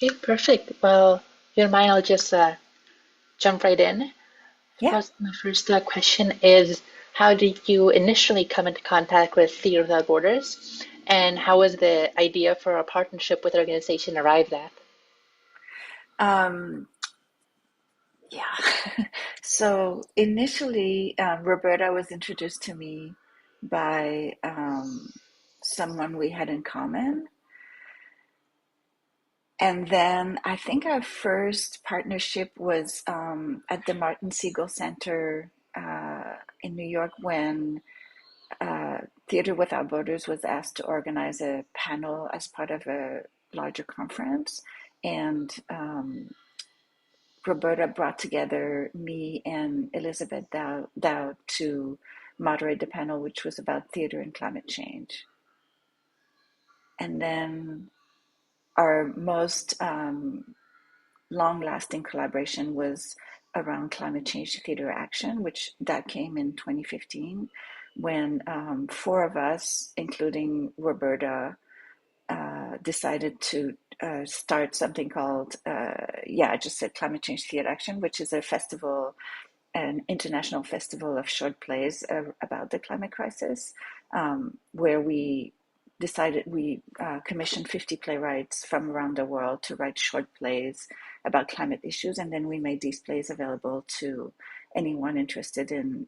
Okay, perfect. Well, if you don't mind, I'll just jump right in. Yeah. My first question is, how did you initially come into contact with Theatre Without Borders, and how was the idea for a partnership with the organization arrived at? Um, yeah. So initially, Roberta was introduced to me by someone we had in common. And then I think our first partnership was at the Martin Siegel Center in New York when uh, Theater Without Borders was asked to organize a panel as part of a larger conference. And Roberta brought together me and Elizabeth Dow to moderate the panel, which was about theater and climate change. And then our most long-lasting collaboration was around climate change theater action, which that came in 2015 when four of us, including Roberta, decided to start something called, yeah, I just said Climate Change Theater Action, which is a festival, an international festival of short plays about the climate crisis, where we commissioned 50 playwrights from around the world to write short plays about climate issues, and then we made these plays available to anyone interested in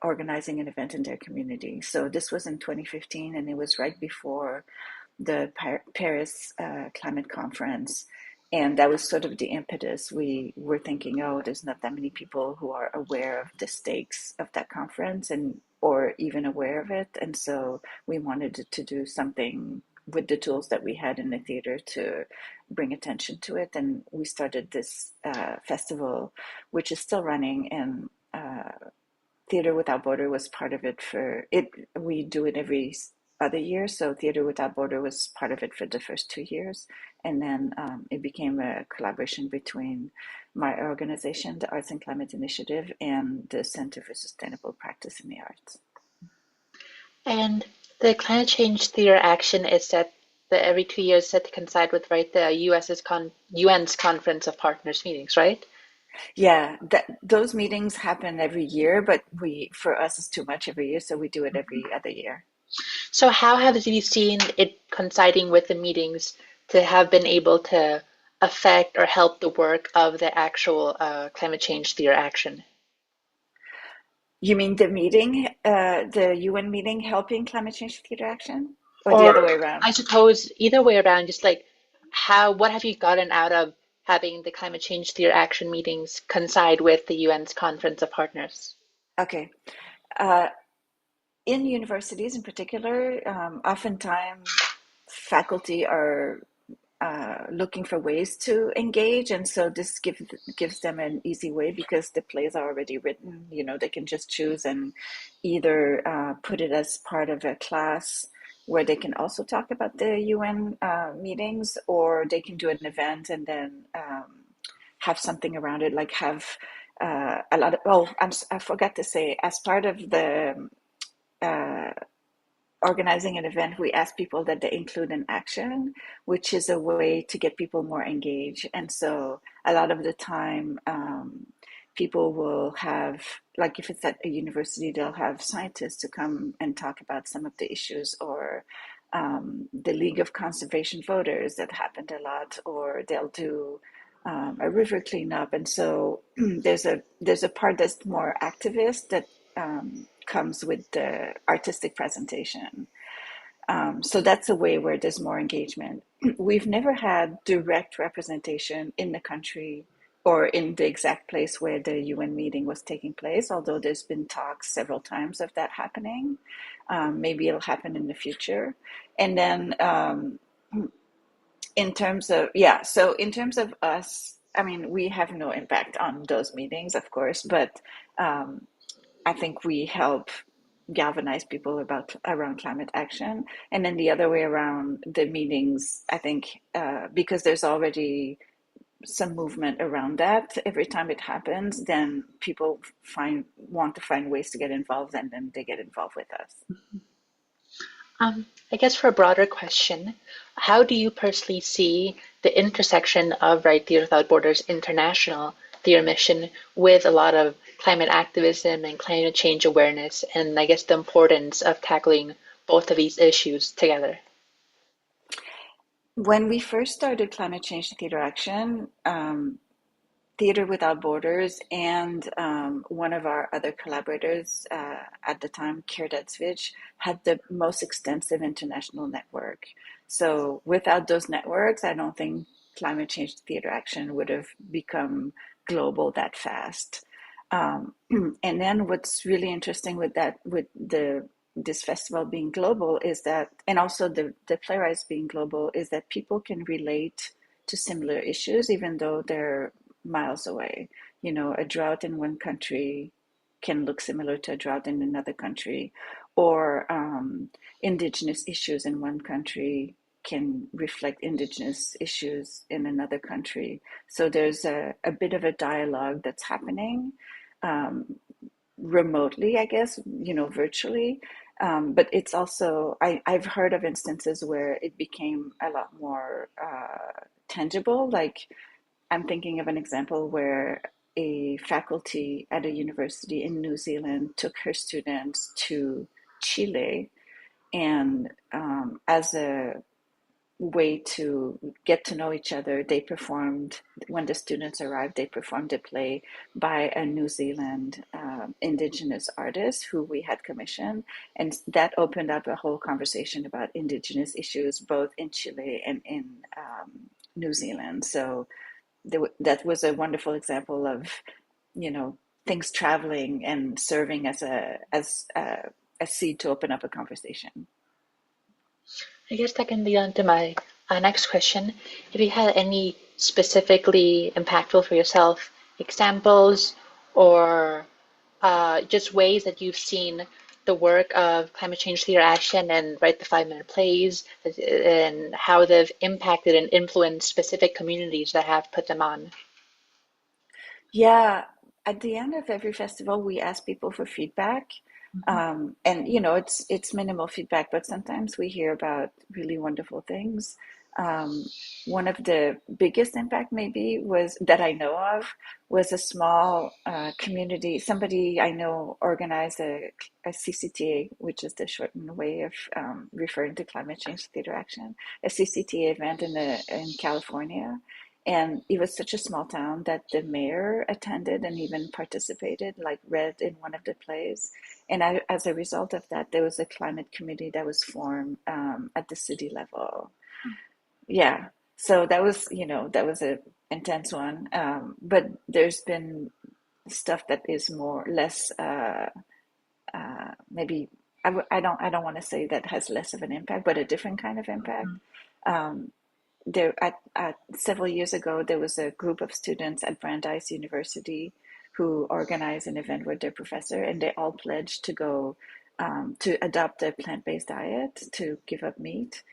organizing an event in their community. So this was in 2015, and it was right before the Paris Climate Conference. And that was sort of the impetus. We were thinking, oh, there's not that many people who are aware of the stakes of that conference and or even aware of it. And so we wanted to do something with the tools that we had in the theater to bring attention to it. And we started this festival, which is still running. And Theater Without Border was part of it for it. We do it every other year. So Theater Without Border was part of it for the first 2 years. And then it became a collaboration between my organization, the Arts and Climate Initiative, and the Center for Sustainable Practice in the Arts. And the climate change theater action is set the every 2 years set to coincide with the UN's Conference of Partners meetings, right? Yeah, those meetings happen every year, but we for us it's too much every year, so we do it every other year. So how have you seen it coinciding with the meetings to have been able to affect or help the work of the actual climate change theater action? You mean the meeting, the UN meeting helping climate change theater action, or the other Or way around? I suppose either way around, just like what have you gotten out of having the climate change theater action meetings coincide with the UN's Conference of Partners? Okay. Uh, in universities in particular, oftentimes faculty are looking for ways to engage, and so this gives them an easy way because the plays are already written. You know, they can just choose and either put it as part of a class where they can also talk about the UN meetings, or they can do an event and then have something around it, like have a lot of. Oh, I forgot to say, as part of the uh, organizing an event, we ask people that they include an action, which is a way to get people more engaged. And so a lot of the time, people will have, like if it's at a university, they'll have scientists to come and talk about some of the issues, or the League of Conservation Voters that happened a lot, or they'll do a river cleanup. And so there's a part that's more activist that comes with the artistic presentation. So that's a way where there's more engagement. We've never had direct representation in the country or in the exact place where the UN meeting was taking place, although there's been talks several times of that happening. Maybe it'll happen in the future. And then in terms of, yeah, so in terms of us, I mean, we have no impact on those meetings, of course, but um, I think we help galvanize people about around climate action. And then the other way around, the meetings, I think, because there's already some movement around that, every time it happens, then people want to find ways to get involved, and then they get involved with us. I guess for a broader question, how do you personally see the intersection of Right Theatre Without Borders International theater mission with a lot of climate activism and climate change awareness, and I guess the importance of tackling both of these issues together? When we first started Climate Change Theater Action, Theater Without Borders and one of our other collaborators at the time, Kirdetsvich, had the most extensive international network. So without those networks, I don't think Climate Change Theater Action would have become global that fast. And then what's really interesting with that, with the this festival being global, is that, and also the playwrights being global, is that people can relate to similar issues even though they're miles away. You know, a drought in one country can look similar to a drought in another country, or indigenous issues in one country can reflect indigenous issues in another country. So there's a bit of a dialogue that's happening um, remotely, I guess, you know, virtually. But it's also, I've heard of instances where it became a lot more tangible. Like, I'm thinking of an example where a faculty at a university in New Zealand took her students to Chile, and as a way to get to know each other, they performed, when the students arrived, they performed a play by a New Zealand indigenous artist who we had commissioned. And that opened up a whole conversation about indigenous issues, both in Chile and in New Zealand. So that was a wonderful example of, you know, things traveling and serving as a seed to open up a conversation. I guess that can lead on to my next question. If you had any specifically impactful for yourself examples or just ways that you've seen the work of climate change theater action and write the 5 minute plays and how they've impacted and influenced specific communities that have put them on. Yeah, at the end of every festival, we ask people for feedback. And you know, it's minimal feedback, but sometimes we hear about really wonderful things. One of the biggest impact maybe was that I know of was a small community. Somebody I know organized a CCTA, which is the shortened way of referring to climate change theater action, a CCTA event in California. And it was such a small town that the mayor attended and even participated, like read in one of the plays. And as a result of that, there was a climate committee that was formed at the city level. Yeah. So that was, you know, that was a intense one. But there's been stuff that is more less maybe I don't want to say that has less of an impact, but a different kind of impact. Um, there several years ago, there was a group of students at Brandeis University who organized an event with their professor, and they all pledged to go to adopt a plant-based diet, to give up meat.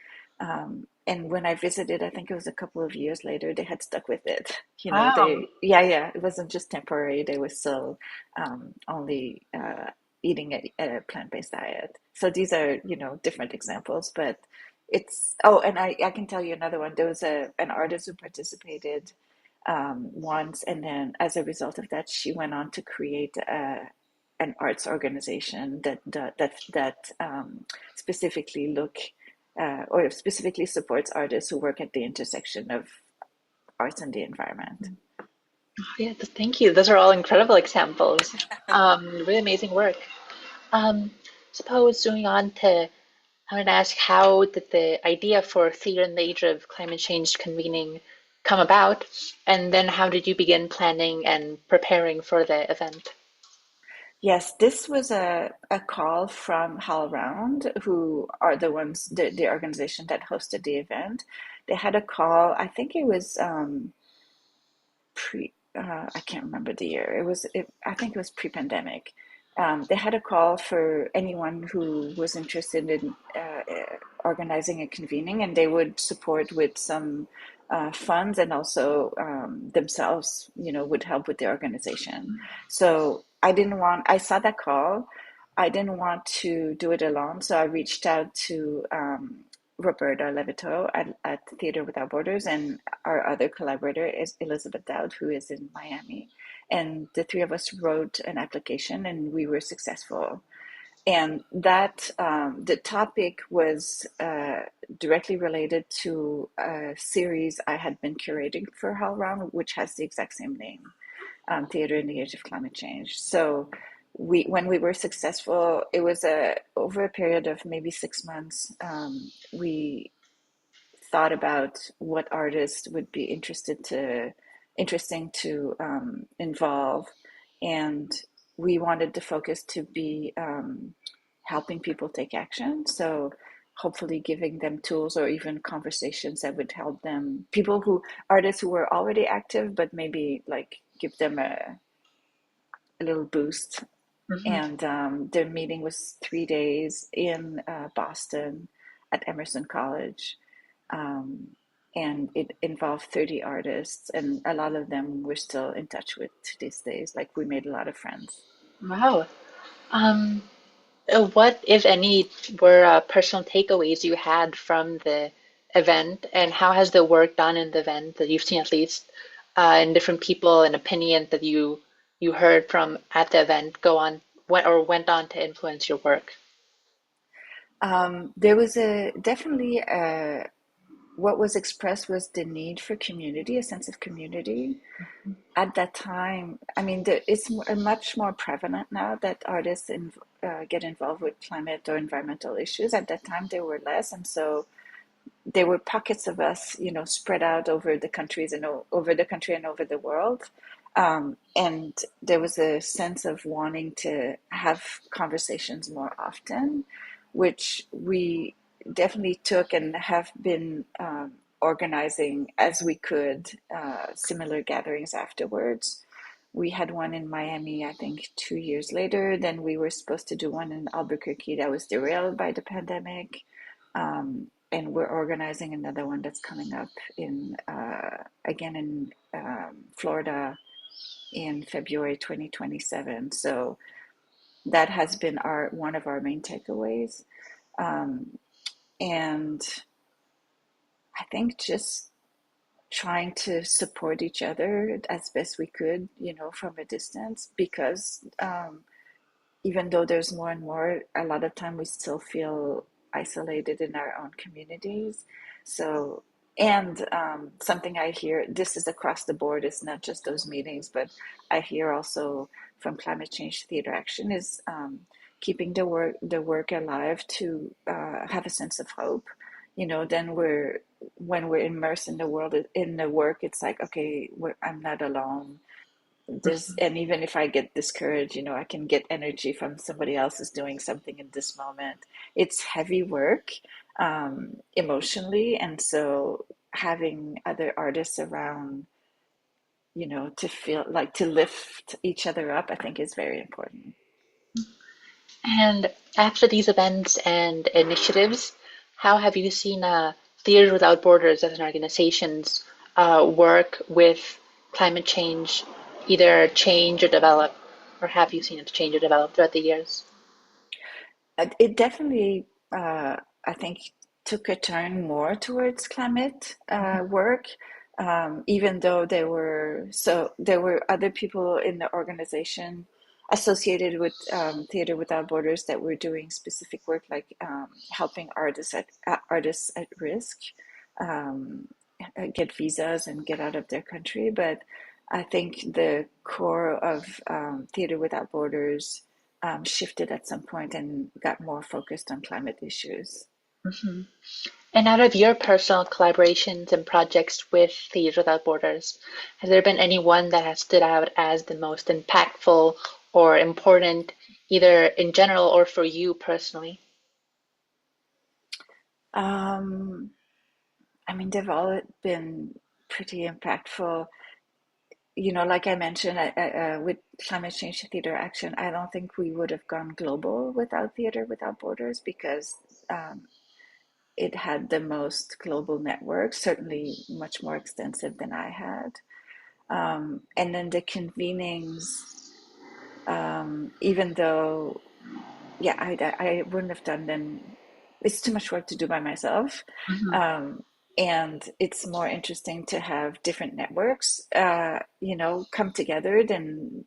And when I visited, I think it was a couple of years later, they had stuck with it. You know, Wow. yeah, it wasn't just temporary. They were still only eating a plant-based diet. So these are, you know, different examples, but oh, and I can tell you another one. There was an artist who participated once, and then as a result of that, she went on to create an arts organization that specifically look or specifically supports artists who work at the intersection of arts and the environment. Yeah, thank you. Those are all incredible examples. Really amazing work. Um, suppose zooming on to, I want to ask, how did the idea for Theatre in the Age of Climate Change convening come about? And then how did you begin planning and preparing for the event? Yes, this was a call from HowlRound, who are the ones, the organization that hosted the event. They had a call, I think it was I can't remember the year. I think it was pre-pandemic. They had a call for anyone who was interested in organizing and convening, and they would support with some funds, and also themselves, you know, would help with the organization. So I didn't want, I saw that call. I didn't want to do it alone, so I reached out to Roberta Levito at Theater Without Borders, and our other collaborator is Elizabeth Dowd, who is in Miami. And the three of us wrote an application, and we were successful. And that the topic was directly related to a series I had been curating for HowlRound, which has the exact same name, Theater in the Age of Climate Change. So when we were successful, it was over a period of maybe 6 months. We thought about what artists would be interesting to involve, and we wanted the focus to be helping people take action. So hopefully giving them tools or even conversations that would help them, people who, artists who were already active, but maybe like give them a little boost. Hmm. And their meeting was 3 days in Boston at Emerson College. Um, and it involved 30 artists, and a lot of them we're still in touch with to these days. Like, we made a lot of friends. Wow. Um, what, if any, were personal takeaways you had from the event, and how has the work done in the event that you've seen, at least, and different people and opinions that you heard from at the event, went on to influence your work? There was a definitely what was expressed was the need for community, a sense of community. At that time, I mean, it's much more prevalent now that artists get involved with climate or environmental issues. At that time, there were less, and so there were pockets of us, spread out over the countries and over the country and over the world. And there was a sense of wanting to have conversations more often, which we definitely took and have been organizing as we could, similar gatherings afterwards. We had one in Miami, I think, 2 years later. Then we were supposed to do one in Albuquerque that was derailed by the pandemic. And we're organizing another one that's coming up in again in Florida in February 2027. So that has been our one of our main takeaways. Um, and I think just trying to support each other as best we could, from a distance, because even though there's more and more, a lot of time we still feel isolated in our own communities. So, and something I hear, this is across the board, it's not just those meetings, but I hear also from Climate Change Theater Action is keeping the work alive to have a sense of hope. Then when we're immersed in the world, in the work, it's like, okay, I'm not alone. And even if I get discouraged, I can get energy from somebody else is doing something in this moment. It's heavy work, emotionally, and so having other artists around, to feel like to lift each other up, I think is very important. And after these events and initiatives, how have you seen Theaters Without Borders as an organization's work with climate change either change or develop, or have you seen it change or develop throughout the years? It definitely, I think, took a turn more towards climate work, even though there were other people in the organization associated with Theater Without Borders that were doing specific work, like helping artists at risk um, get visas and get out of their country. But I think the core of Theater Without Borders shifted at some point and got more focused on climate issues. Hmm. And out of your personal collaborations and projects with Theaters Without Borders, has there been any one that has stood out as the most impactful or important, either in general or for you personally? Um, I mean, they've all been pretty impactful. Like I mentioned, with Climate Change Theater Action, I don't think we would have gone global without Theater Without Borders because um, it had the most global network, certainly much more extensive than I had. And then the convenings, even though yeah, I wouldn't have done then. It's too much work to do by myself. Hmm. Um, and it's more interesting to have different networks, come together than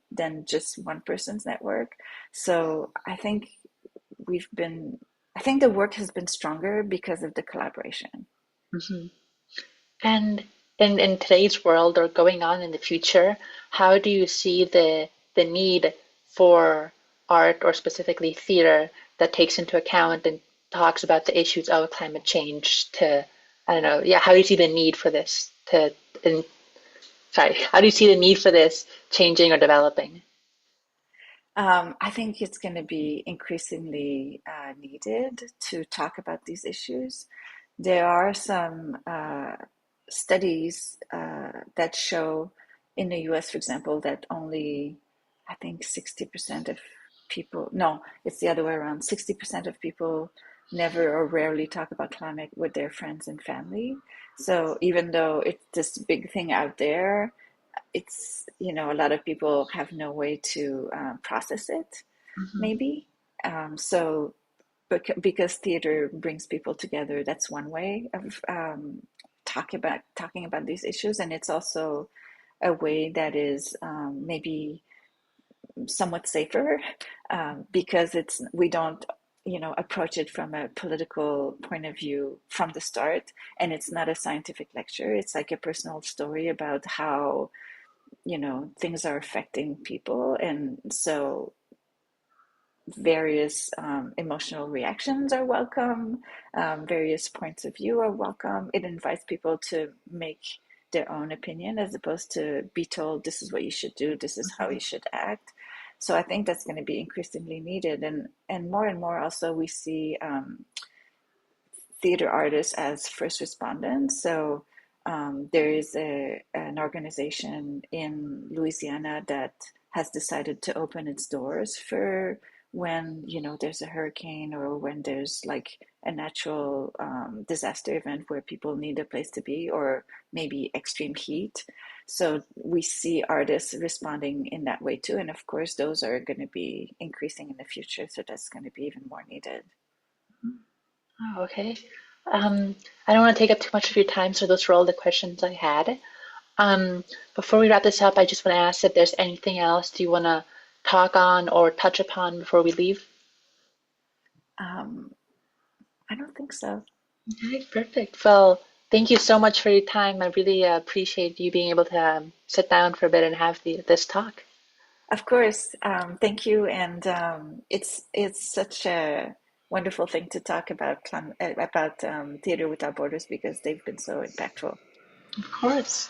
just one person's network. So I think the work has been stronger because of the collaboration. Hmm. And in today's world or going on in the future, how do you see the need for art or specifically theater that takes into account and talks about the issues of climate change to, I don't know, yeah, how do you see the need for this to, in, sorry, how do you see the need for this changing or developing? I think it's going to be increasingly needed to talk about these issues. There are some studies that show in the US, for example, that only, I think 60% of people, no, it's the other way around, 60% of people never or rarely talk about climate with their friends and family. So even though it's this big thing out there, it's, a lot of people have no way to process it, Hmm. maybe. So because theater brings people together, that's one way of talking about these issues, and it's also a way that is maybe somewhat safer because it's we don't approach it from a political point of view from the start, and it's not a scientific lecture. It's like a personal story about how things are affecting people, and so various emotional reactions are welcome, various points of view are welcome. It invites people to make their own opinion as opposed to be told this is what you should do, this is how you should act. So I think that's going to be increasingly needed, and more also we see theater artists as first responders. So there is an organization in Louisiana that has decided to open its doors for when there's a hurricane or when there's like a natural disaster event where people need a place to be, or maybe extreme heat. So we see artists responding in that way too, and of course those are going to be increasing in the future. So that's going to be even more needed. Oh, okay. I don't want to take up too much of your time, so those were all the questions I had. Before we wrap this up, I just want to ask if there's anything else you want to talk on or touch upon before we leave. Um, I don't think so. Okay, perfect. Well, thank you so much for your time. I really appreciate you being able to sit down for a bit and have this talk. Of course, thank you, and it's such a wonderful thing to talk about theater without borders because they've been so impactful. Of course.